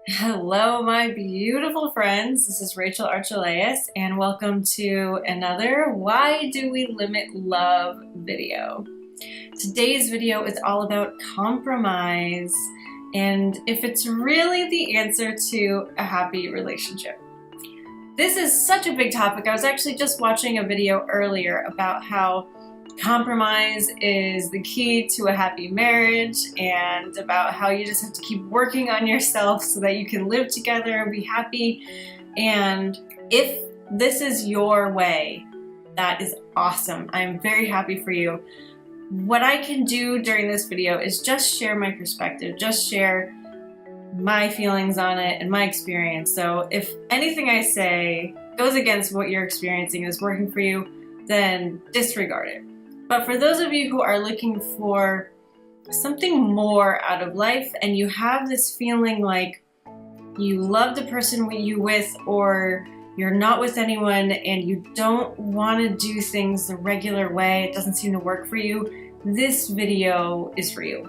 Hello, my beautiful friends. This is Rachel Archelaus, and welcome to another Why Do We Limit Love video. Today's video is all about compromise and if it's really the answer to a happy relationship. This is such a big topic. I was actually just watching a video earlier about how compromise is the key to a happy marriage and about how you just have to keep working on yourself so that you can live together and be happy. And if this is your way, that is awesome. I'm very happy for you. What I can do during this video is just share my perspective, just share my feelings on it and my experience. So if anything I say goes against what you're experiencing is working for you, then disregard it. But for those of you who are looking for something more out of life and you have this feeling like you love the person you with or you're not with anyone and you don't want to do things the regular way, it doesn't seem to work for you, this video is for you.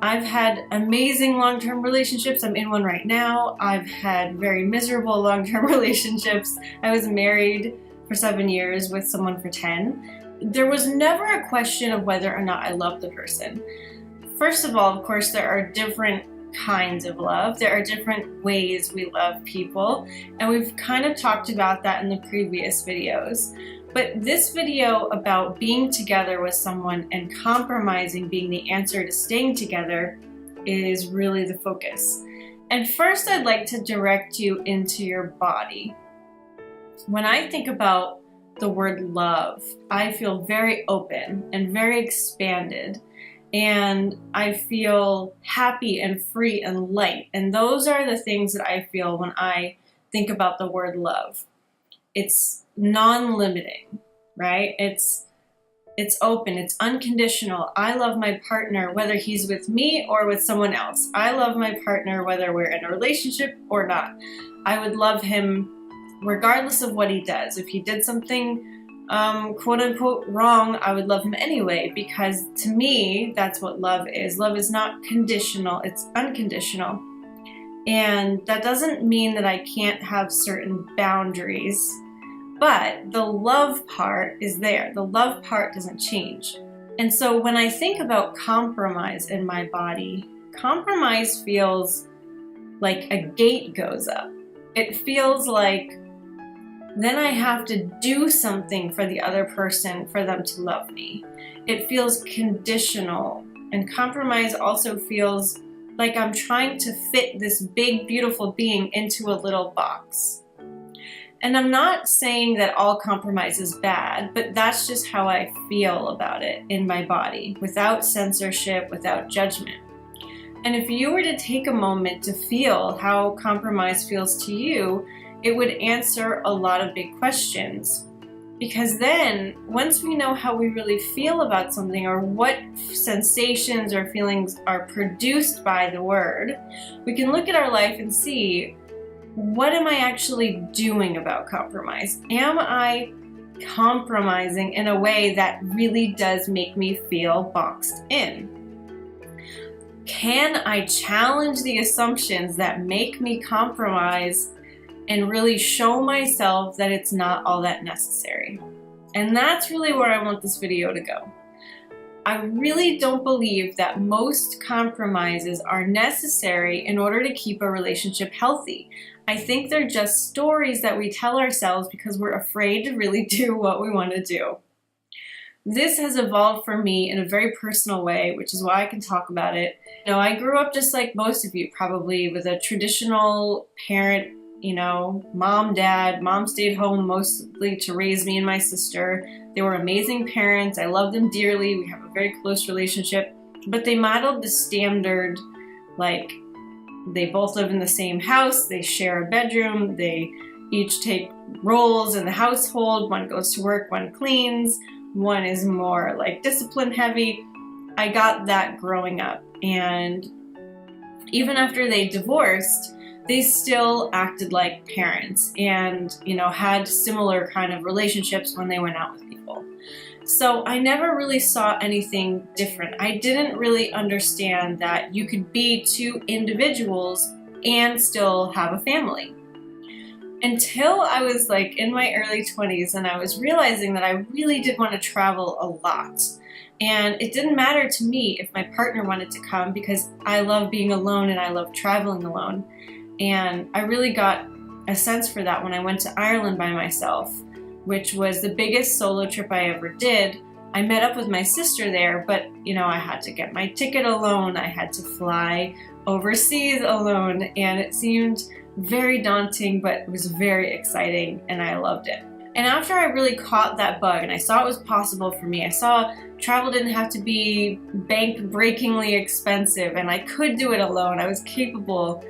I've had amazing long-term relationships. I'm in one right now. I've had very miserable long-term relationships. I was married for 7 years with someone for 10. There was never a question of whether or not I loved the person. First of all, of course, there are different kinds of love. There are different ways we love people, and we've kind of talked about that in the previous videos. But this video about being together with someone and compromising being the answer to staying together is really the focus. And first, I'd like to direct you into your body. When I think about the word love, I feel very open and very expanded, and I feel happy and free and light. And those are the things that I feel when I think about the word love. It's non-limiting, right? It's open, it's unconditional. I love my partner whether he's with me or with someone else. I love my partner whether we're in a relationship or not. I would love him regardless of what he does. If he did something quote unquote wrong, I would love him anyway, because to me, that's what love is. Love is not conditional, it's unconditional. And that doesn't mean that I can't have certain boundaries, but the love part is there. The love part doesn't change. And so when I think about compromise in my body, compromise feels like a gate goes up. It feels like then I have to do something for the other person for them to love me. It feels conditional, and compromise also feels like I'm trying to fit this big, beautiful being into a little box. And I'm not saying that all compromise is bad, but that's just how I feel about it in my body, without censorship, without judgment. And if you were to take a moment to feel how compromise feels to you, it would answer a lot of big questions. Because then, once we know how we really feel about something or what sensations or feelings are produced by the word, we can look at our life and see, what am I actually doing about compromise? Am I compromising in a way that really does make me feel boxed in? Can I challenge the assumptions that make me compromise and really show myself that it's not all that necessary? And that's really where I want this video to go. I really don't believe that most compromises are necessary in order to keep a relationship healthy. I think they're just stories that we tell ourselves because we're afraid to really do what we want to do. This has evolved for me in a very personal way, which is why I can talk about it. You know, I grew up just like most of you probably with a traditional parent, mom, dad. Mom stayed home mostly to raise me and my sister. They were amazing parents. I love them dearly. We have a very close relationship, but they modeled the standard, like they both live in the same house. They share a bedroom. They each take roles in the household. One goes to work, one cleans. One is more like discipline heavy. I got that growing up. And even after they divorced, they still acted like parents and, had similar kind of relationships when they went out with people. So I never really saw anything different. I didn't really understand that you could be two individuals and still have a family. Until I was like in my early 20s and I was realizing that I really did want to travel a lot. And it didn't matter to me if my partner wanted to come because I love being alone and I love traveling alone. And I really got a sense for that when I went to Ireland by myself, which was the biggest solo trip I ever did. I met up with my sister there, but I had to get my ticket alone. I had to fly overseas alone, and it seemed very daunting, but it was very exciting and I loved it. And after I really caught that bug and I saw it was possible for me, I saw travel didn't have to be bank-breakingly expensive and I could do it alone, I was capable,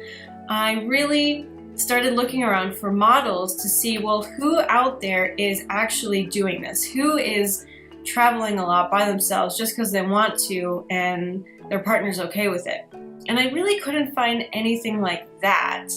I really started looking around for models to see, well, who out there is actually doing this? Who is traveling a lot by themselves just because they want to and their partner's okay with it? And I really couldn't find anything like that.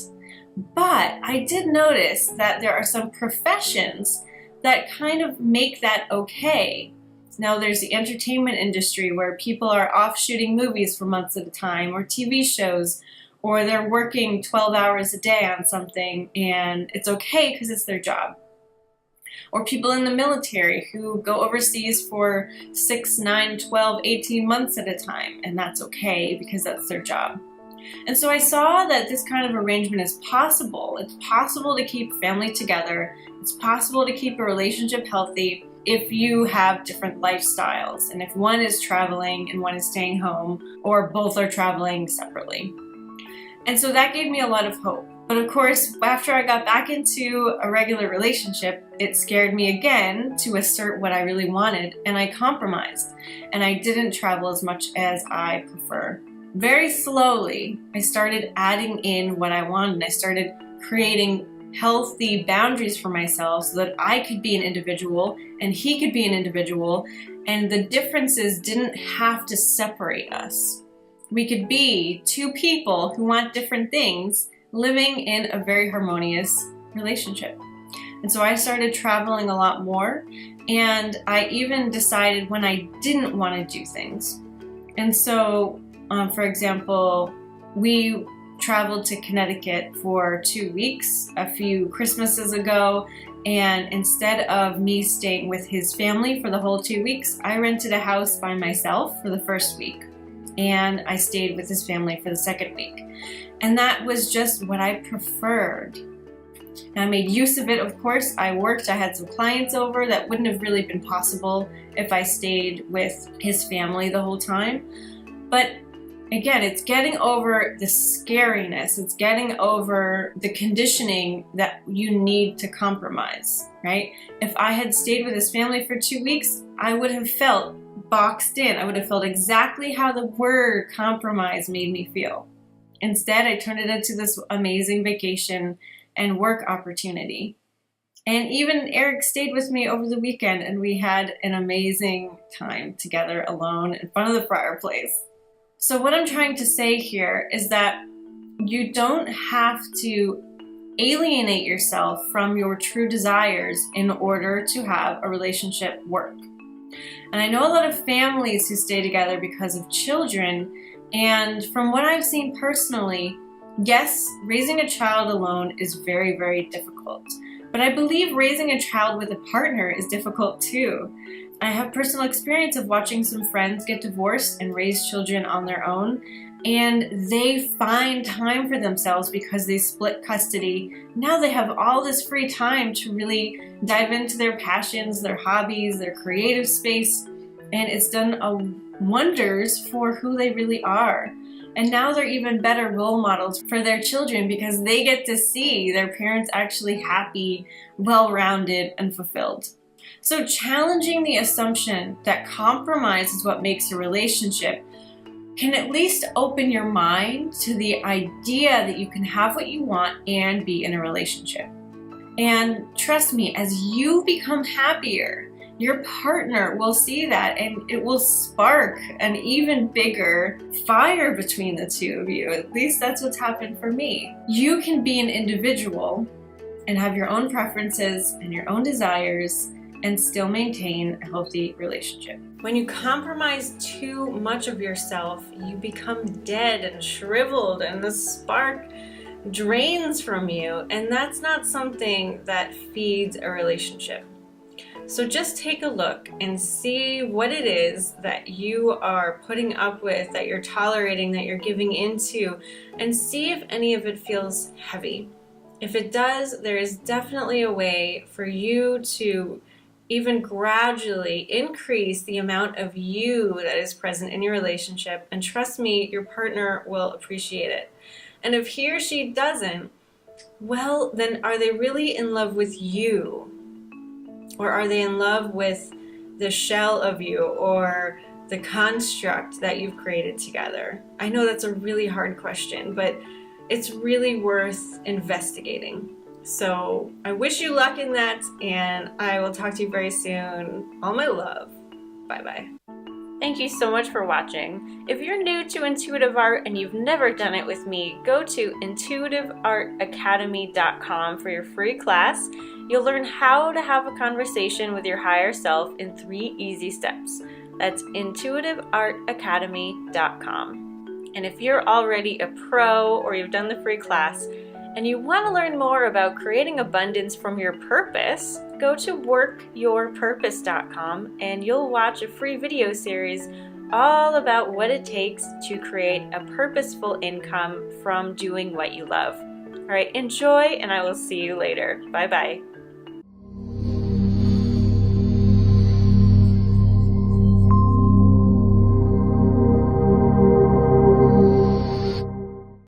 But I did notice that there are some professions that kind of make that okay. Now there's the entertainment industry where people are off shooting movies for months at a time, or TV shows, or they're working 12 hours a day on something and it's okay because it's their job. Or people in the military who go overseas for 6, 9, 12, 18 months at a time, and that's okay because that's their job. And so I saw that this kind of arrangement is possible. It's possible to keep family together. It's possible to keep a relationship healthy if you have different lifestyles, and if one is traveling and one is staying home, or both are traveling separately. And so that gave me a lot of hope. But of course, after I got back into a regular relationship, it scared me again to assert what I really wanted, and I compromised. And I didn't travel as much as I prefer. Very slowly, I started adding in what I wanted. I started creating healthy boundaries for myself so that I could be an individual and he could be an individual, and the differences didn't have to separate us. We could be two people who want different things living in a very harmonious relationship. And so I started traveling a lot more, and I even decided when I didn't want to do things. And so, for example, we traveled to Connecticut for 2 weeks a few Christmases ago, and instead of me staying with his family for the whole 2 weeks, I rented a house by myself for the first week, and I stayed with his family for the second week. And that was just what I preferred. And I made use of it, of course. I worked, I had some clients over. That wouldn't have really been possible if I stayed with his family the whole time. But again, it's getting over the scariness. It's getting over the conditioning that you need to compromise, right? If I had stayed with his family for 2 weeks, I would have felt boxed in. I would have felt exactly how the word compromise made me feel. Instead, I turned it into this amazing vacation and work opportunity. And even Eric stayed with me over the weekend, and we had an amazing time together alone in front of the fireplace. So what I'm trying to say here is that you don't have to alienate yourself from your true desires in order to have a relationship work. And I know a lot of families who stay together because of children, and from what I've seen personally, yes, raising a child alone is very, very difficult. But I believe raising a child with a partner is difficult too. I have personal experience of watching some friends get divorced and raise children on their own, and they find time for themselves because they split custody. Now they have all this free time to really dive into their passions, their hobbies, their creative space, and it's done wonders for who they really are. And now they're even better role models for their children because they get to see their parents actually happy, well-rounded, and fulfilled. So challenging the assumption that compromise is what makes a relationship can at least open your mind to the idea that you can have what you want and be in a relationship. And trust me, as you become happier, your partner will see that, and it will spark an even bigger fire between the two of you. At least that's what's happened for me. You can be an individual and have your own preferences and your own desires and still maintain a healthy relationship. When you compromise too much of yourself, you become dead and shriveled, and the spark drains from you, and that's not something that feeds a relationship. So just take a look and see what it is that you are putting up with, that you're tolerating, that you're giving into, and see if any of it feels heavy. If it does, there is definitely a way for you to even gradually increase the amount of you that is present in your relationship, and trust me, your partner will appreciate it. And if he or she doesn't, well, then are they really in love with you? Or are they in love with the shell of you or the construct that you've created together? I know that's a really hard question, but it's really worth investigating. So I wish you luck in that, and I will talk to you very soon. All my love. Bye-bye. Thank you so much for watching. If you're new to intuitive art and you've never done it with me, go to intuitiveartacademy.com for your free class. You'll learn how to have a conversation with your higher self in 3 easy steps. That's intuitiveartacademy.com. And if you're already a pro or you've done the free class and you want to learn more about creating abundance from your purpose, go to workyourpurpose.com and you'll watch a free video series all about what it takes to create a purposeful income from doing what you love. All right, enjoy, and I will see you later. Bye-bye.